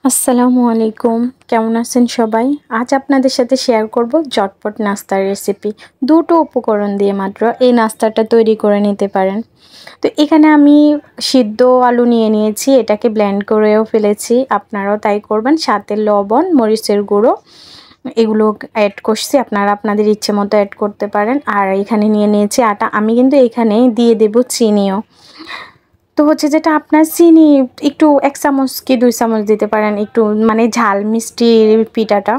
আসসালামু আলাইকুম, কেমন আছেন সবাই? আজ আপনাদের সাথে শেয়ার করব ঝটপট নাস্তার রেসিপি। দুটো উপকরণ দিয়ে মাত্র এই নাস্তাটা তৈরি করে নিতে পারেন। তো এখানে আমি সিদ্ধ আলু নিয়ে নিয়েছি, এটাকে ব্লেন্ড করেও ফেলেছি। আপনারাও তাই করবেন। সাথে লবণ, মরিচের গুঁড়ো এগুলো অ্যাড করছি, আপনারা আপনাদের ইচ্ছে মতো অ্যাড করতে পারেন। আর এখানে নিয়ে নিয়েছি আটা। আমি কিন্তু এখানে দিয়ে দেব চিনিও। তো হচ্ছে যেটা আপনার চিনি একটু 1 চামচ কি 2 চামচ দিতে পারেন, একটু মানে ঝাল মিষ্টি পিঠাটা।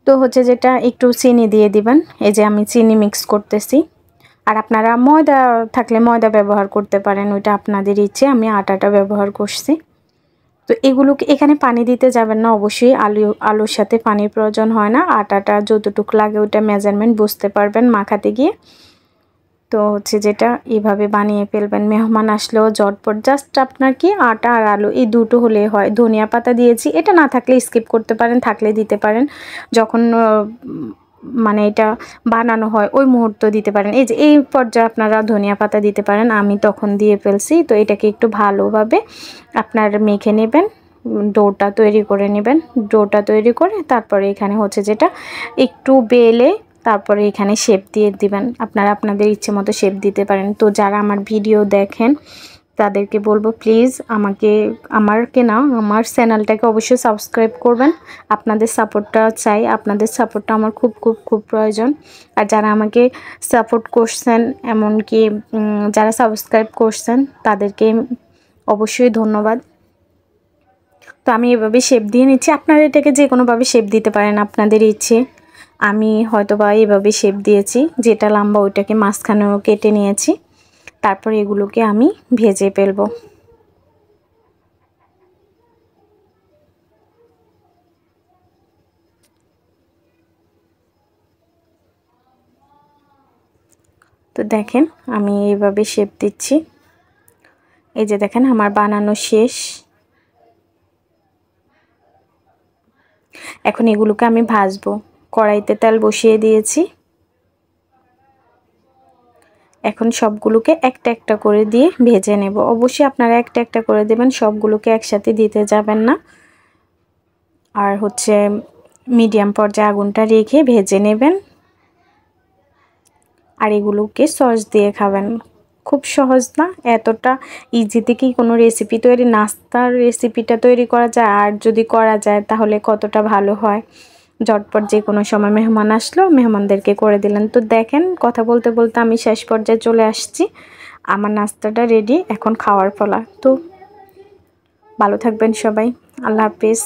তো হচ্ছে যেটা একটু চিনি দিয়ে দিবেন। এই যে আমি চিনি মিক্স করতেছি। আর আপনারা ময়দা থাকলে ময়দা ব্যবহার করতে পারেন, ওইটা আপনাদের ইচ্ছে। আমি আটাটা ব্যবহার করছি। তো এগুলোকে এখানে পানি দিতে যাবেন না, অবশ্যই আলুর সাথে পানির প্রয়োজন হয় না। আটাটা যতটুকু লাগে ওইটা মেজারমেন্ট বুঝতে পারবেন মাখাতে গিয়ে। তো হচ্ছে যেটা এভাবে বানিয়ে ফেলবেন, মেহমান আসলেও ঝটপট। জাস্ট আপনার কি আটা আর আলু এই দুটো হলেই হয়। ধনিয়া পাতা দিয়েছি, এটা না থাকলে স্কিপ করতে পারেন, থাকলে দিতে পারেন। যখন মানে এটা বানানো হয় ওই মুহূর্ত দিতে পারেন। এই যে এই পর্যায়ে আপনারা ধনিয়া পাতা দিতে পারেন, আমি তখন দিয়ে ফেলছি। তো এটাকে একটু ভালোভাবে আপনার মেখে নেবেন, ডোটা তৈরি করে নেবেন। ডোটা তৈরি করে তারপরে এখানে হচ্ছে যেটা একটু বেলে তারপরে এখানে শেপ দিয়ে দিবেন। আপনারা আপনাদের ইচ্ছে মতো শেপ দিতে পারেন। তো যারা আমার ভিডিও দেখেন তাদেরকে বলবো প্লিজ আমার চ্যানেলটাকে অবশ্যই সাবস্ক্রাইব করবেন। আপনাদের সাপোর্টটা চাই, আপনাদের সাপোর্টটা আমার খুব খুব খুব প্রয়োজন। আর যারা আমাকে সাপোর্ট করছেন, এমনকি যারা সাবস্ক্রাইব করছেন তাদেরকে অবশ্যই ধন্যবাদ। তো আমি এভাবে শেপ দিয়ে নিচ্ছি। আপনারা এটাকে যে কোনোভাবে শেপ দিতে পারেন, আপনাদের ইচ্ছে। আমি হয়তোবা এভাবে শেপ দিয়েছি, যেটা লম্বা ওইটাকে মাঝখানেও কেটে নিয়েছি। তারপর এগুলোকে আমি ভেজে ফেলবো। তো দেখেন আমি এইভাবে শেপ দিচ্ছি। এই যে দেখেন আমার বানানো শেষ। এখন এগুলোকে আমি ভাজবো। কড়াইতে তেল বসিয়ে দিয়েছি। এখন সবগুলোকে একটা একটা করে দিয়ে ভেজে নেব। অবশ্যই আপনারা একটা একটা করে দেবেন, সবগুলোকে একসাথে দিতে যাবেন না। আর হচ্ছে মিডিয়াম পর্যায়ে আগুনটা রেখে ভেজে নেবেন। আর এগুলোকে সস দিয়ে খাবেন। খুব সহজ না, এতটা ইজিতে কি কোনো রেসিপি তৈরি, নাস্তার রেসিপিটা তৈরি করা যায়? আর যদি করা যায় তাহলে কতটা ভালো হয়। ঝটপট যে কোনো সময় মেহমান আসলো, মেহমানদেরকে করে দিলেন। তো দেখেন কথা বলতে বলতে আমি শেষ পর্যায়ে চলে আসছি। আমার নাস্তাটা রেডি, এখন খাওয়ার পালা। তো ভালো থাকবেন সবাই। আল্লাহ হাফেজ।